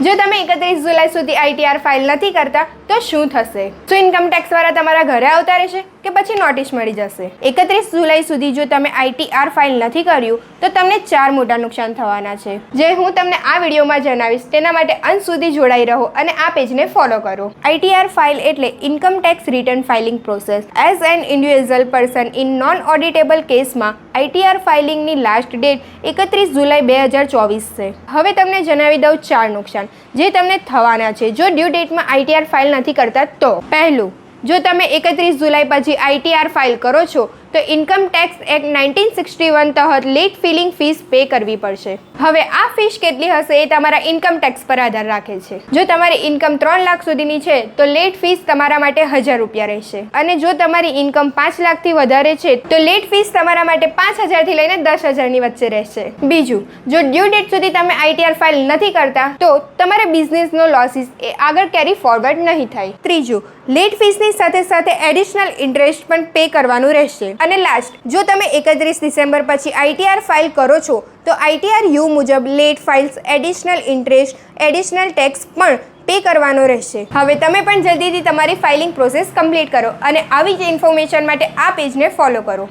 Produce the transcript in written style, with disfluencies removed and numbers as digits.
જો તમે 31 જુલાઈ સુધી આઈટીઆર ફાઇલ નથી કરતા તો શું થશે? શું ઇન્કમ ટેક્સ વાળા તમારા ઘરે આવતા રહેશે કે પછી નોટિસ મળી જશે? 31 જુલાઈ સુધી જો તમે આઈટીઆર ફાઇલ નથી કર્યું તો તમને 4 મોટા નુકસાન થવાના છે, જે હું તમને આ વિડીયોમાં જણાવીશ. તેના માટે અંત સુધી જોડાઈ રહો અને આ પેજને ફોલો કરો. આઈટીઆર ફાઇલ એટલે income tax return filing process. As an individual person in non auditable કેસમાં આઈટીઆર ફાઇલિંગની લાસ્ટ ડેટ 31 જુલાઈ 2024 છે. હવે તમને જણાવી દઉં 4 નુકસાન જે તમને થવાના છે જો ડ્યુ ડેટમાં આઈટીઆર ફાઇલ નથી કરતા. તો પહેલું, જો તમે 31 જુલાઈ પછી આઈટીઆર ફાઇલ કરો છો તો ઇન્કમ ટેક્સ એક્ટ 1961 તહત લેટ ફિલિંગ ફીસ પે કરવી પડશે. હવે આ ફીસ કેટલી હશે એ તમારા ઇન્કમ ટેક્સ પર આધાર રાખે છે. જો તમારી ઇન્કમ 3 લાખ સુધીની છે તો લેટ ફીસ તમારા માટે 1000 રૂપિયા રહેશે, અને જો તમારી ઇન્કમ 5 લાખથી વધારે છે તો લેટ ફીસ તમારા માટે 5000 થી લઈને 10000 ની વચ્ચે રહેશે. બીજું, જો ડ્યુ ડેટ સુધી તમે આઈટીઆર ફાઇલ નથી કરતા તો તમારા બિઝનેસનો લોસીસ એ આગળ કેરી ફોરવર્ડ નહીં થાય. ત્રીજું, લેટ ફીસની સાથે સાથે એડિશનલ ઇન્ટરેસ્ટ પણ પે કરવાનું રહેશે. અને લાસ્ટ, જો તમે 31 ડિસેમ્બર પછી આઈટીઆર ફાઇલ કરો છો તો આઈટીઆર યુ મુજબ late files, additional interest, additional tax પણ પે કરવાનો રહેશે. હવે તમે પણ જલ્દીથી તમારી ફાઇલિંગ પ્રોસેસ કમ્પ્લીટ કરો અને આવી જ ઇન્ફોર્મેશન માટે આ પેજને ફોલો કરો.